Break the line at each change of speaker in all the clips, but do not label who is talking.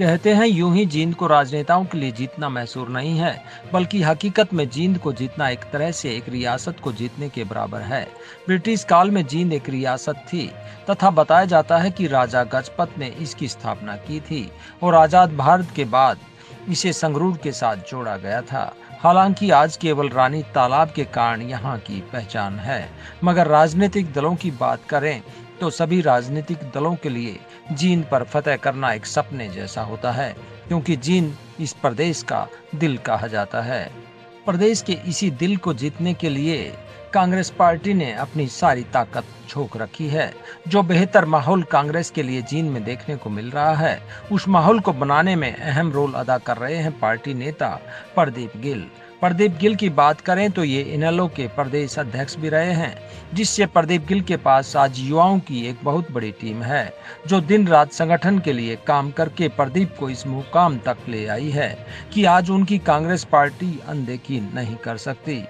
कहते हैं यूं ही जींद को राजनेताओं के लिए जीतना मैसूर नहीं है, बल्कि हकीकत में जींद को जीतना एक तरह से एक रियासत को जीतने के बराबर है। ब्रिटिश काल में जींद एक रियासत थी तथा बताया जाता है कि राजा गजपत ने इसकी स्थापना की थी और आजाद भारत के बाद इसे संगरूर के साथ जोड़ा गया था। हालांकि आज केवल रानी तालाब के कारण यहाँ की पहचान है, मगर राजनीतिक दलों की बात करें तो सभी राजनीतिक दलों के लिए जींद पर फतह करना एक सपने जैसा होता है, क्योंकि जींद इस प्रदेश का दिल कहा जाता है। प्रदेश के इसी दिल को जीतने के लिए कांग्रेस पार्टी ने अपनी सारी ताकत झोंक रखी है। जो बेहतर माहौल कांग्रेस के लिए जींद में देखने को मिल रहा है, उस माहौल को बनाने में अहम रोल अदा कर रहे हैं पार्टी नेता प्रदीप गिल। प्रदीप गिल की बात करें तो ये इनेलो के प्रदेश अध्यक्ष भी रहे हैं, जिससे प्रदीप गिल के पास आज युवाओं की एक बहुत बड़ी टीम है, जो दिन रात संगठन के लिए काम करके प्रदीप को इस मुकाम तक ले आई है कि आज उनकी कांग्रेस पार्टी अनदेखी नहीं कर सकती।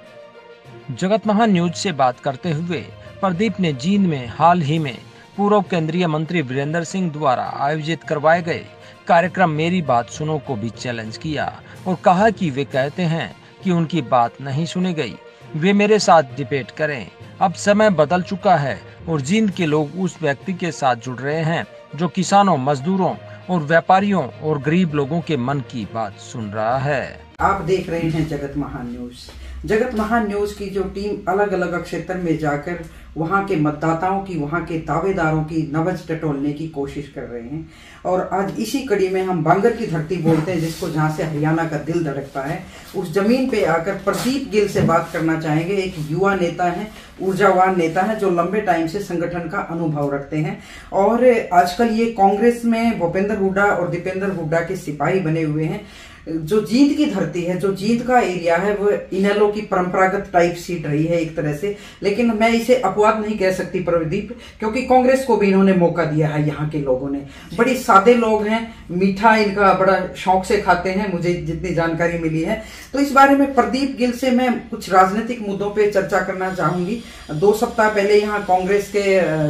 जगत महान न्यूज से बात करते हुए प्रदीप ने जींद में हाल ही में पूर्व केंद्रीय मंत्री वीरेंद्र सिंह द्वारा आयोजित करवाए गए कार्यक्रम मेरी बात सुनो को भी चैलेंज किया और कहा कि वे कहते हैं कि उनकी बात नहीं सुनी गई, वे मेरे साथ डिबेट करें। अब समय बदल चुका है और जींद के लोग उस व्यक्ति के साथ जुड़ रहे हैं जो किसानों, मजदूरों और व्यापारियों और गरीब लोगों के मन की बात सुन रहा है।
आप देख रहे हैं जगत महान न्यूज। जगत महान न्यूज की जो टीम अलग अलग क्षेत्र में जाकर वहां के मतदाताओं की, वहां के दावेदारों की नब्ज टटोलने की कोशिश कर रहे हैं। और आज इसी कड़ी में हम बांगर की धरती बोलते हैं, जिसको जहां से हरियाणा का दिल धड़कता है, उस जमीन पे आकर प्रदीप गिल से बात करना चाहेंगे। एक युवा नेता है, ऊर्जावान नेता है, जो लंबे टाइम से संगठन का अनुभव रखते हैं और आजकल ये कांग्रेस में भूपेंद्र हुड्डा और दीपेंद्र हुड्डा के सिपाही बने हुए हैं। जो जींद की धरती है, जो जींद का एरिया है, वो इनेलो की परंपरागत टाइप सीट रही है एक तरह से, लेकिन मैं इसे अपवाद नहीं कह सकती प्रदीप, क्योंकि कांग्रेस को भी इन्होंने मौका दिया है। यहाँ के लोगों ने बड़ी सादे लोग हैं, मीठा इनका बड़ा शौक से खाते हैं, मुझे जितनी जानकारी मिली है। तो इस बारे में प्रदीप गिल से मैं कुछ राजनीतिक मुद्दों पे चर्चा करना चाहूंगी। 2 सप्ताह पहले यहाँ कांग्रेस के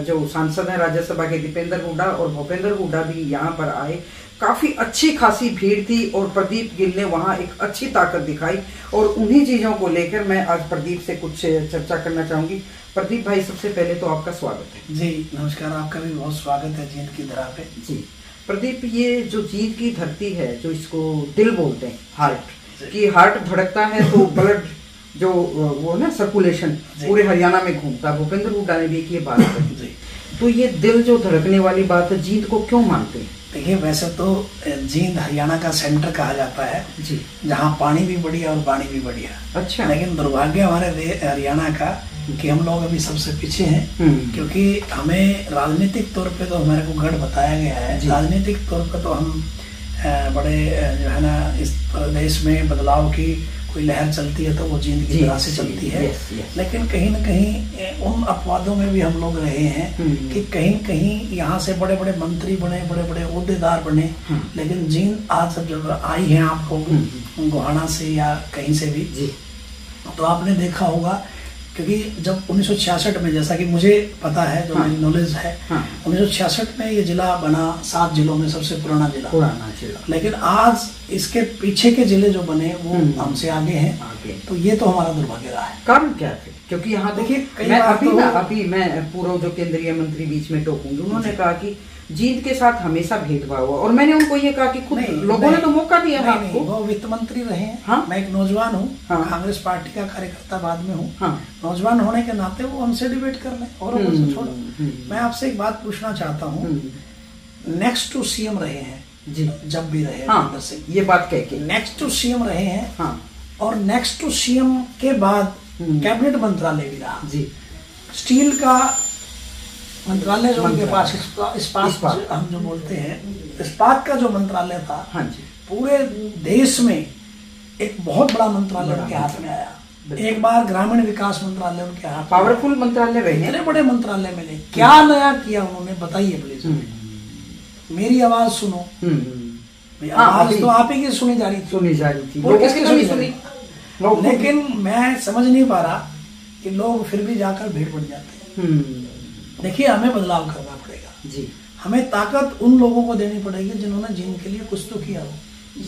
जो सांसद हैं राज्यसभा के दीपेंद्र हुड्डा और भूपेंद्र हुड्डा भी यहाँ पर आए। काफी अच्छी खासी भीड़ थी और प्रदीप गिल ने वहां एक अच्छी ताकत दिखाई और उन्हीं चीजों को लेकर मैं आज प्रदीप से कुछ चर्चा करना चाहूंगी। प्रदीप भाई, सबसे पहले तो आपका स्वागत है।
जी नमस्कार, आपका भी बहुत स्वागत है जींद की धरा पे।
जी प्रदीप, ये जो जींद की धरती है, जो इसको दिल बोलते हैं, हार्ट की, हार्ट धड़कता है तो ब्लड जो वो ना सर्कुलेशन पूरे हरियाणा में घूमता है। भूपेंद्र हुड्डा ने भी एक ये बात कही, तो ये दिल जो धड़कने वाली बात है, जींद को क्यों मानते हैं?
देखिए, वैसे तो जींद हरियाणा का सेंटर कहा जाता है जी, जहाँ पानी भी बढ़िया और पानी भी बढ़िया। अच्छा। लेकिन दुर्भाग्य हमारे हरियाणा का कि हम लोग अभी सबसे पीछे हैं, क्योंकि हमें राजनीतिक तौर पे तो हमारे को गढ़ बताया गया है। राजनीतिक तौर पे तो हम बड़े जो है ना, इस प्रदेश में बदलाव की कोई लहर चलती है तो वो जींद की तरह से चलती है। लेकिन कहीं न कहीं उन अपवादों में भी हम लोग रहे हैं कि कहीं कहीं यहाँ से बड़े बड़े मंत्री बने, बड़े बड़े ओहदेदार बने, लेकिन जींद आज जब आई है आपको गोहाना से या कहीं से भी, तो आपने देखा होगा, क्योंकि जब 1966 में, जैसा कि मुझे पता है, जो मेरी नॉलेज है, 1966 में ये जिला बना, 7 जिलों में सबसे पुराना जिला। लेकिन आज इसके पीछे के जिले जो बने वो हमसे आगे हैं। तो ये तो हमारा दुर्भाग्य रहा है।
कारण क्या है? क्योंकि यहाँ देखिए, अभी मैं पूर्व जो केंद्रीय मंत्री बीच में टोकूंगी, उन्होंने कहा कि जींद के साथ हमेशा भेदभाव हुआ, और मैंने उनको ये कहा कि खुद लोगों ने तो मौका दिया है आपको।
वो वित्त मंत्री रहे हैं। हाँ? मैं एक नौजवान हूँ, कांग्रेस पार्टी का कार्यकर्ता बाद में हूँ। नौजवान होने के नाते वो हमसे डिबेट कर रहे हैं और छोड़ो। मैं आपसे एक बात पूछना चाहता हूँ, नेक्स्ट टू सीएम रहे हैं जी, जब भी रहे, हाँ,
ये बात कह के
नेक्स्ट टू सीएम रहे हैं। हाँ। और नेक्स्ट टू सीएम के बाद कैबिनेट मंत्रालय भी रहा जी। स्टील का मंत्रालय जो उनके पास, इस्पात हम जो बोलते हैं, इस्पात का जो मंत्रालय था, हाँ जी, पूरे देश में एक बहुत बड़ा मंत्रालय उनके हाथ में आया। एक बार ग्रामीण विकास मंत्रालय उनके हाथ,
पावरफुल मंत्रालय रहे,
इतने बड़े मंत्रालय मिले। क्या नया किया उन्होंने, बताइए प्लीज। मेरी आवाज सुनो, आवाज तो आप ही की सुनी जा रही थी,
किसकी सुनी?
लेकिन मैं समझ नहीं पा रहा कि लोग फिर भी जाकर भीड़ बढ़ जाते हैं। देखिए, हमें बदलाव करना पड़ेगा जी। हमें ताकत उन लोगों को देनी पड़ेगी जिन्होंने जींद के लिए कुछ तो किया हो।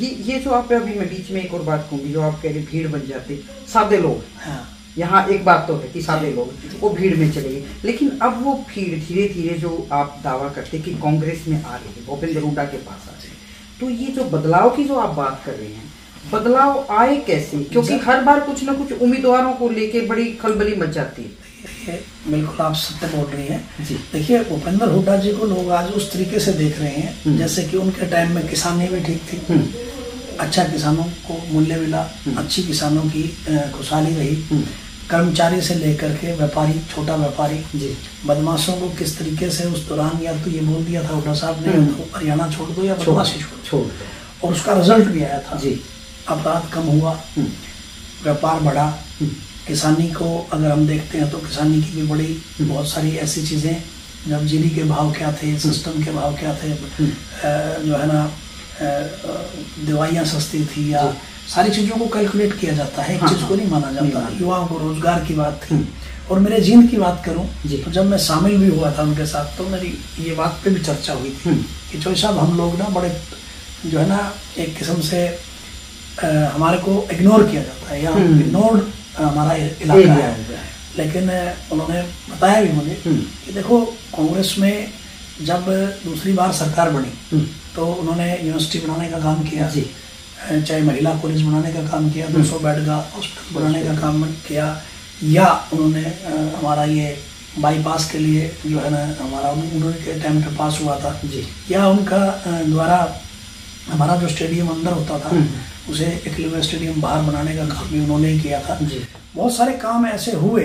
ये जो आप अभी मैं बीच में एक और बात कहूंगी, जो आप कह रहे भीड़ बन जाती, सादे लोग, हाँ, यहाँ एक बात तो है कि सादे लोग वो भीड़ में चले गए, लेकिन अब वो भीड़ धीरे धीरे जो आप दावा करते कि कांग्रेस में आ रही है, भूपेंद्र हुड्डा के पास आ रही है, तो ये जो बदलाव की जो आप बात कर रहे हैं, बदलाव आए कैसे? क्योंकि हर बार कुछ ना कुछ उम्मीदवारों को लेके बड़ी खलबली मच जाती है।
बिल्कुल आप सत्य बोल रही हैं जी। देखिए भूपेंद्र हुड्डा जी को लोग आज उस तरीके से देख रहे हैं जैसे कि उनके टाइम में किसानी भी ठीक थी, अच्छा किसानों को मूल्य मिला, अच्छी किसानों की खुशहाली रही, कर्मचारी से लेकर के व्यापारी, छोटा व्यापारी जी, बदमाशों को किस तरीके से उस दौरान या तो ये बोल दिया था हुड्डा साहब ने तो हरियाणा छोड़ दो या बदमाशी छोड़ दो, और उसका रिजल्ट भी आया था जी। अपराध कम हुआ, व्यापार बढ़ा, किसानी को अगर हम देखते हैं तो किसानी की भी बड़ी बहुत सारी ऐसी चीज़ें, जब जीरी के भाव क्या थे, सिस्टम के भाव क्या थे, जो है ना दवाइयाँ सस्ती थी, या सारी चीज़ों को कैलकुलेट किया जाता है, एक चीज़ को नहीं माना जाता। युवाओं को रोजगार की बात थी। और मेरे जींद की बात करूं तो जब मैं शामिल भी हुआ था उनके साथ, तो मेरी ये बात पे भी चर्चा हुई थी कि चौधरी साहब हम लोग ना बड़े जो है ना एक किस्म से हमारे को इग्नोर किया जाता है, या इग्नोर्ड हमारा इलाका है। लेकिन उन्होंने बताया भी मुझे कि देखो कांग्रेस में जब दूसरी बार सरकार बनी तो उन्होंने यूनिवर्सिटी बनाने का काम किया, चाहे महिला कॉलेज बनाने का काम किया, 200 बेड का हॉस्पिटल बनाने का काम किया, या उन्होंने हमारा ये बाईपास के लिए जो है ना हमारा उन्होंने के टाइम पे पास हुआ था जी, या उनका द्वारा हमारा जो स्टेडियम अंदर होता था उसे एकलव्य स्टेडियम बाहर बनाने का काम भी उन्होंने ही किया था जी। बहुत सारे काम ऐसे हुए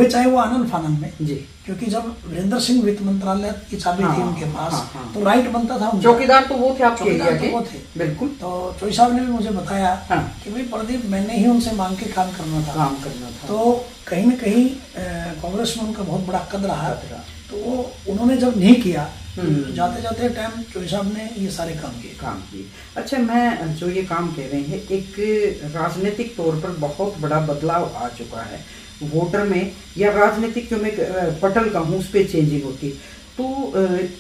चाहे वो आनंद फानंद में जी, क्योंकि जब वीरेंद्र सिंह वित्त मंत्रालय की चाबी थी उनके पास, तो राइट बनता था,
चौकीदार तो वो थे, आपके एरिया के
वो थे
बिल्कुल।
तो चौधरी साहब ने भी मुझे बताया कि भाई प्रदीप मैंने ही उनसे मांग के काम करना था। तो कहीं न कहीं कांग्रेस में उनका बहुत बड़ा कद रहा, तो उन्होंने जब नहीं किया जाते जाते टाइम चौधरी साहब ने ये सारे काम किए।
अच्छा, मैं जो ये काम कह रहे हैं, एक राजनीतिक तौर पर बहुत बड़ा बदलाव आ चुका है वोटर में, या राजनीतिक जो मैं पटल का हूँ उस पर चेंजिंग होती, तो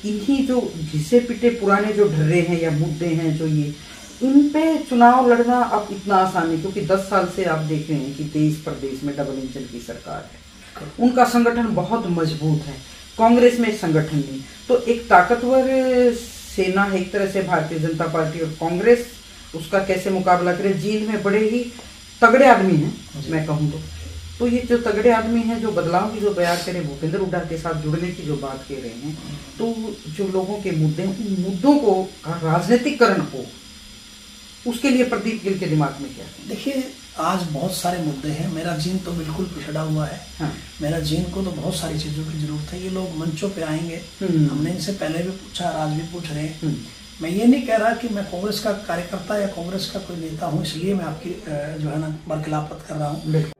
इन्हीं जो घिसे पिटे पुराने जो ढर्रे हैं या मुद्दे हैं जो ये, इन पे चुनाव लड़ना अब इतना आसान है, क्योंकि 10 साल से आप देख रहे हैं कि 23 प्रदेश में डबल इंजन की सरकार है, उनका संगठन बहुत मजबूत है, कांग्रेस में संगठन नहीं, तो एक ताकतवर सेना है एक तरह से भारतीय जनता पार्टी, और कांग्रेस उसका कैसे मुकाबला करे? जींद में बड़े ही तगड़े आदमी हैं मैं कहूँ तो ये जो तगड़े आदमी हैं जो बदलाव की जो बयान करें, भूपेंद्र हुड्डा के साथ जुड़ने की जो बात कह रहे हैं, तो जो लोगों के मुद्दे हैं, उन मुद्दों को राजनीतिकरण हो, उसके लिए प्रदीप गिल के दिमाग में क्या है?
देखिए आज बहुत सारे मुद्दे हैं, मेरा जींद तो बिल्कुल पिछड़ा हुआ है, मेरा जींद को तो बहुत सारी चीज़ों की जरूरत है। ये लोग मंचों पे आएंगे, हमने इनसे पहले भी पूछा, आज भी पूछ रहे हैं। मैं ये नहीं कह रहा कि मैं कांग्रेस का कार्यकर्ता या कांग्रेस का कोई नेता हूँ इसलिए मैं आपकी जो है ना बरखिलाफत कर रहा हूँ।